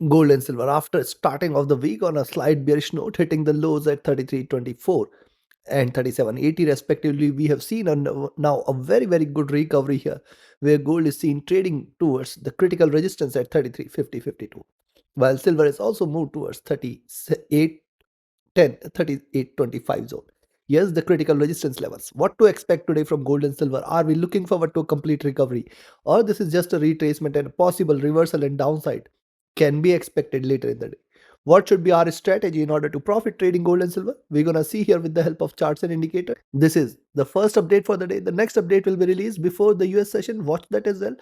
Gold and silver after starting of the week on a slight bearish note, hitting the lows at 33.24 and 37.80 respectively. We have seen now a very good recovery here, where gold is seen trading towards the critical resistance at 33.50.52, while silver is also moved towards 38.25 zone. Yes, the critical resistance levels. What to expect today from gold and silver? Are we looking forward to a complete recovery, or this is just a retracement and a possible reversal and downside can be expected later in the day? What should be our strategy in order to profit trading gold and silver? We're gonna see here with the help of charts and indicators. This is the first update for the day. The next update will be released before the US session. Watch that as well.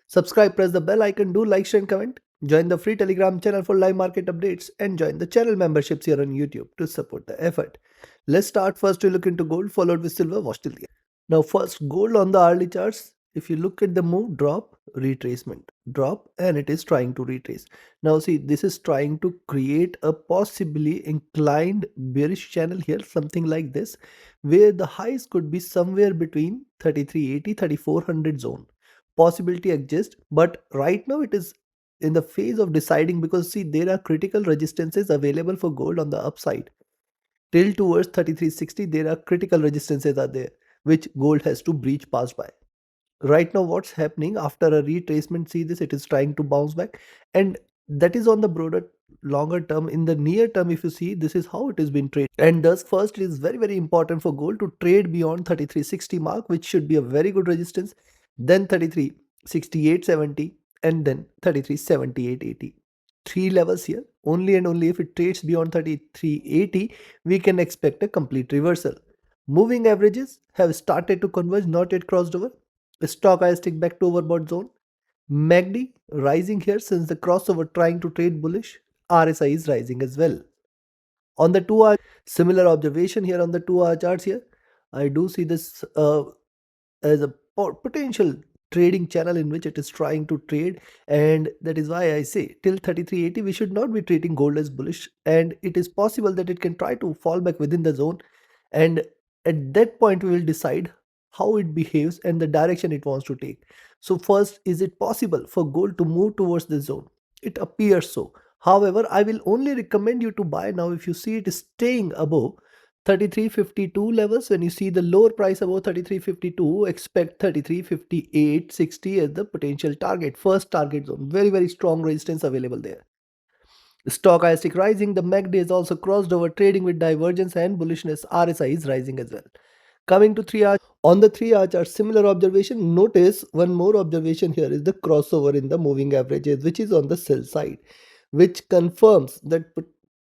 Subscribe, press the bell icon, do like, share, and comment. Join the free Telegram channel for live market updates and join the channel memberships here on YouTube to support the effort. Let's start first to look into gold, followed with silver. Watch till the end. Now, first, gold on the early charts. If you look at the move, drop, retracement, drop, and it is trying to retrace. Now, see, this is trying to create a possibly inclined bearish channel here, something like this, where the highs could be somewhere between 3380, 3400 zone. Possibility exists, but right now it is in the phase of deciding, because see, there are critical resistances available for gold on the upside till towards 3360. There are critical resistances are there which gold has to breach past by. Right now what's happening after a retracement, see this, it is trying to bounce back, and that is on the broader longer term. In the near term, if you see, this is how it has been traded, and thus first it is very important for gold to trade beyond 3360 mark, which should be a very good resistance, then 3368.70, and then 3378.80. Three levels here. Only and only if it trades beyond 3380 we can expect a complete reversal. Moving averages have started to converge, not yet crossed over. Stochastic back to overbought zone. MACD rising here since the crossover trying to trade bullish. RSI is rising as well. On the 2 hour, similar observation here on the 2 hour charts here. I do see this as a potential trading channel in which it is trying to trade, and that is why I say till 3380 we should not be treating gold as bullish, and it is possible that it can try to fall back within the zone, and at that point we will decide how it behaves and the direction it wants to take. So first, is it possible for gold to move towards the zone? It appears so. However, I will only recommend you to buy now if you see it is staying above 3352 levels. When you see the lower price above 3352, expect 3358.60 as the potential target, first target zone. Very strong resistance available there. Stochastic rising, the MACD is also crossed over, trading with divergence and bullishness. RSI is rising as well. Coming to 3 hour, on the 3 hour chart, similar observation. Notice one more observation here is the crossover in the moving averages, which is on the sell side, which confirms that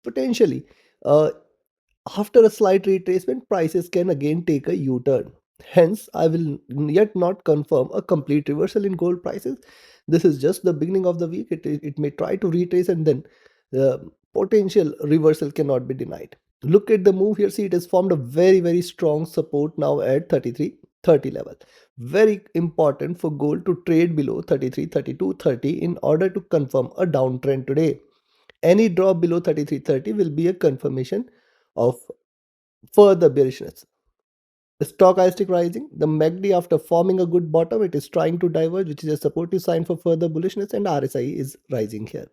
potentially after a slight retracement, prices can again take a U-turn. Hence, I will yet not confirm a complete reversal in gold prices. This is just the beginning of the week. It may try to retrace, and then the potential reversal cannot be denied. Look at the move here. See, it has formed a very strong support now at 3330 level. Very important for gold to trade below 3332.30 in order to confirm a downtrend today. Any drop below 3330 will be a confirmation of further bearishness. Stochastic rising, the MACD after forming a good bottom, it is trying to diverge, which is a supportive sign for further bullishness, and RSI is rising here.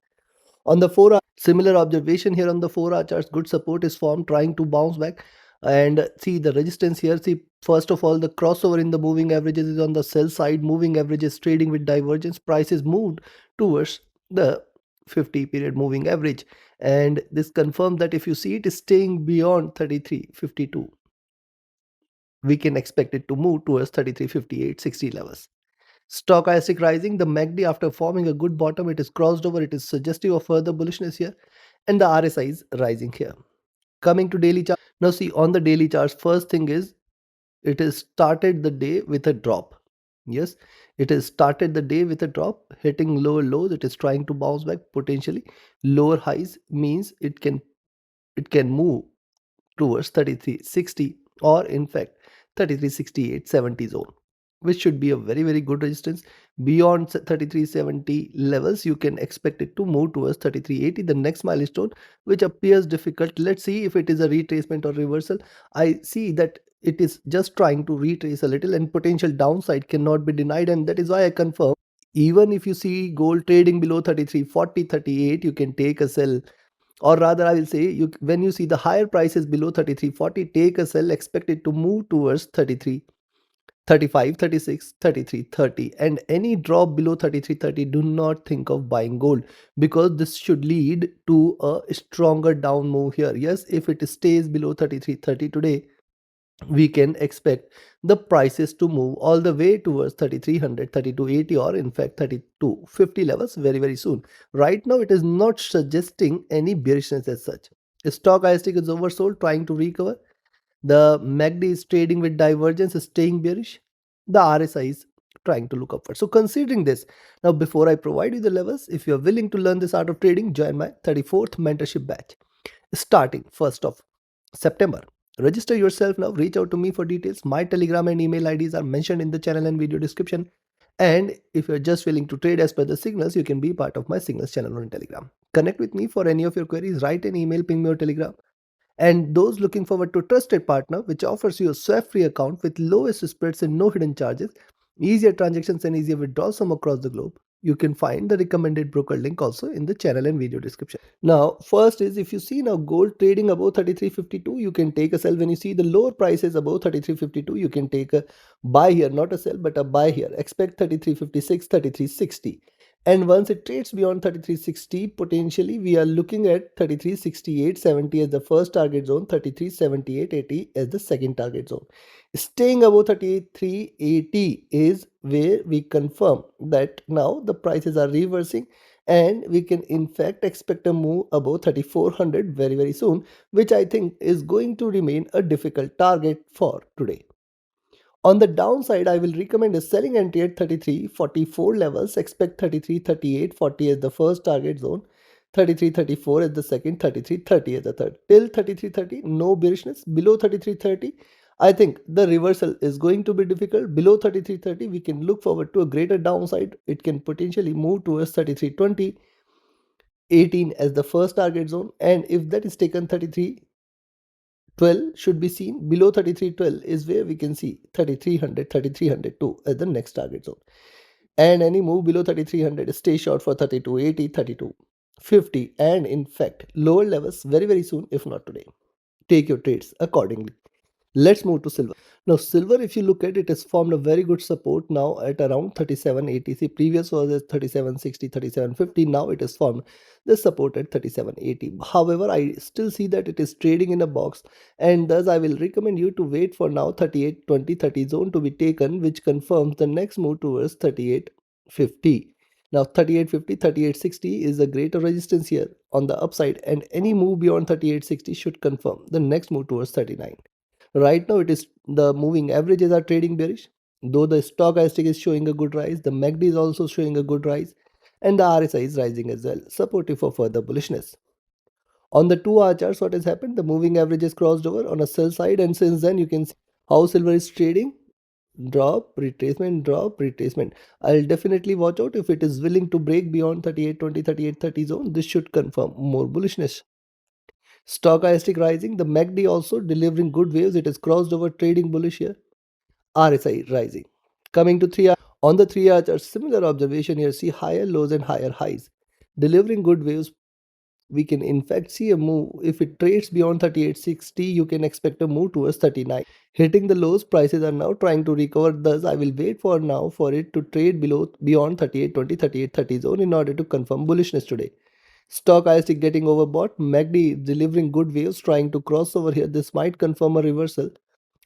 On the 4 hour, similar observation here on the 4 hour charts, good support is formed, trying to bounce back. And see the resistance here. See, first of all, the crossover in the moving averages is on the sell side. Moving averages trading with divergence. Prices moved towards the 50 period moving average, and this confirms that if you see it is staying beyond 3352, we can expect it to move towards 3358.60 levels. Stochastic rising, the MACD after forming a good bottom, it is crossed over, it is suggestive of further bullishness here, and the RSI is rising here. Coming to daily chart, now see on the daily charts, first thing is it has started the day with a drop. Yes, it has started the day with a drop, hitting lower lows. It is trying to bounce back potentially. Lower highs means it can move towards 3360, or in fact 3368.70 zone, which should be a very good resistance. Beyond 3370 levels you can expect it to move towards 3380, the next milestone, which appears difficult. Let's see if it is a retracement or reversal. I see that it is just trying to retrace a little, and potential downside cannot be denied, and that is why I confirm Even if you see gold trading below 33.40, 38, you can take a sell. Or rather, I will say, when you see the higher prices below 33.40, take a sell, expect it to move towards 33, 35, 36, 33, 30. And any drop below 33.30, do not think of buying gold, because this should lead to a stronger down move here. Yes, if it stays below 33.30 today, we can expect the prices to move all the way towards 3300, 3280, or in fact 3250 levels very, very soon. Right now, it is not suggesting any bearishness as such. Stochastic is oversold, trying to recover. The MACD is trading with divergence, staying bearish. The RSI is trying to look upward. So considering this, now before I provide you the levels, if you are willing to learn this art of trading, join my 34th mentorship batch starting 1st of September. Register yourself now. Reach out to me for details. My Telegram and email IDs are mentioned in the channel and video description. And if you're just willing to trade as per the signals, you can be part of my signals channel on Telegram. Connect with me for any of your queries. Write an email, ping me or Telegram. And those looking forward to trusted partner, which offers you a swap-free account with lowest spreads and no hidden charges, easier transactions and easier withdrawals from across the globe, you can find the recommended broker link also in the channel and video description. Now, first is, if you see now gold trading above 33.52, you can take a sell. When you see the lower prices above 33.52, you can take a buy here, not a sell, but a buy here. Expect 33.56, 33.60. And once it trades beyond 33.60, potentially we are looking at 33.68.70 as the first target zone, 33.78.80 as the second target zone. Staying above 33.80 is where we confirm that now the prices are reversing, and we can in fact expect a move above 3400 very, very soon, which I think is going to remain a difficult target for today. On the downside, I will recommend a selling entry at 33.44 levels. Expect 33.38.40 as the first target zone, 33.34 as the second, 33.30 as the third. Till 33.30, no bearishness. Below 33.30, I think the reversal is going to be difficult. Below 33.30, we can look forward to a greater downside. It can potentially move towards 33.20, 18 as the first target zone. And if that is taken, 33.12 should be seen. Below 33.12 is where we can see 3300, 3302 as the next target zone. And any move below 3300, stay short for 3280, 3250, and in fact lower levels very, very soon, if not today. Take your trades accordingly. Let's move to silver. Now, silver, if you look at it, has formed a very good support now at around 37.80. See, previous was at 37.60, 37.50. Now it has formed the support at 37.80. However, I still see that it is trading in a box, and thus I will recommend you to wait for now 38.20, zone to be taken, which confirms the next move towards 38.50. Now 38.50, 38.60 is a greater resistance here on the upside, and any move beyond 38.60 should confirm the next move towards 39. Right now, it is the moving averages are trading bearish. Though the stochastic is showing a good rise, the MACD is also showing a good rise, and the RSI is rising as well, supportive for further bullishness. On the 2 hour charts, what has happened? The moving average has crossed over on a sell side, and since then you can see how silver is trading. Drop, retracement, drop, retracement. I'll definitely watch out if it is willing to break beyond 38.20, 38.30 zone. This should confirm more bullishness. Stochastic rising, the MACD also delivering good waves. It has crossed over, trading bullish here. RSI rising. Coming to 3 hour, on the 3 hour chart, similar observation here. See higher lows and higher highs, delivering good waves. We can in fact see a move. If it trades beyond 38.60, you can expect a move towards 39. Hitting the lows, prices are now trying to recover. Thus, I will wait for now for it to trade beyond 38.20, 38.30 zone in order to confirm bullishness today. Stochastic getting overbought, MACD delivering good waves, trying to cross over here. This might confirm a reversal.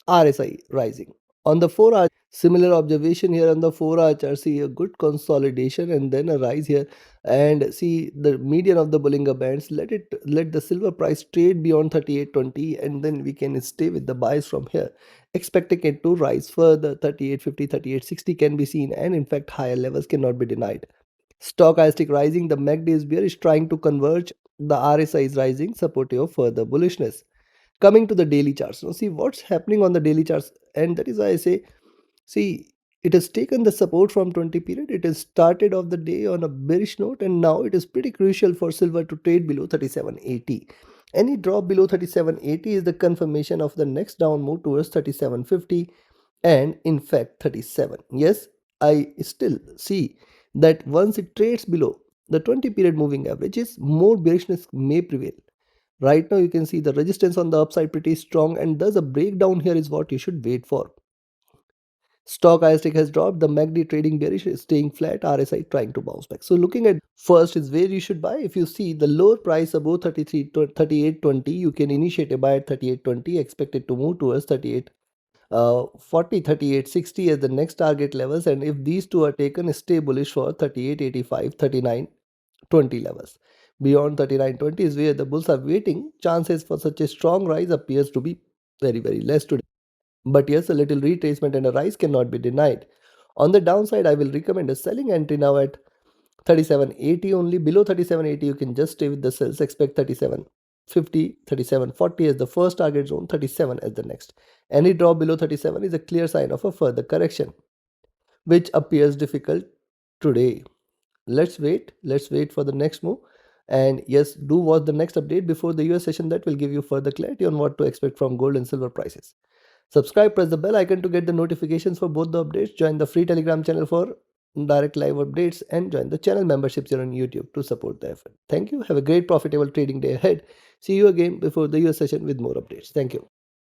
RSI rising. On the 4 hour, similar observation here on the 4 hour chart. See a good consolidation and then a rise here. And see the median of the Bollinger Bands. Let the silver price trade beyond 38.20, and then we can stay with the buys from here. Expecting it to rise further. 38.50, 38.60 can be seen, and in fact higher levels cannot be denied. Stochastic rising, the MACD is bearish, trying to converge. The RSI is rising, supportive of further bullishness. Coming to the daily charts, now see what's happening on the daily charts, and that is why I say, see, it has taken the support from 20 period. It has started off the day on a bearish note, and now it is pretty crucial for silver to trade below 37.80. Any drop below 37.80 is the confirmation of the next down move towards 37.50, and in fact 37. Yes, I still see that once it trades below the 20 period moving averages, more bearishness may prevail. Right now, you can see the resistance on the upside pretty strong, and thus a breakdown here is what you should wait for. Stock ISTIC has dropped, the MACD trading bearish is staying flat, RSI trying to bounce back. So looking at first is where you should buy. If you see the lower price above 33 to 38.20, you can initiate a buy at 38.20, expect it to move towards 38 40 38.60 as the next target levels, and if these two are taken, stay bullish for 38.85 39.20 levels. Beyond 39.20 is where the bulls are waiting. Chances for such a strong rise appears to be very less today. But yes, a little retracement and a rise cannot be denied. On the downside, I will recommend a selling entry now at 37.80 only. Below 37.80, you can just stay with the sells. Expect 37.50, 37.40 as the first target zone, 37 as the next. Any drop below 37 is a clear sign of a further correction, which appears difficult today. Let's wait for the next move. And yes, do watch the next update before the US session. That will give you further clarity on what to expect from gold and silver prices. Subscribe, press the bell icon to get the notifications for both the updates. Join the free Telegram channel for direct live updates, and join the channel memberships here on YouTube to support the effort. Thank you. Have a great profitable trading day ahead. See you again before the US session with more updates. Thank you.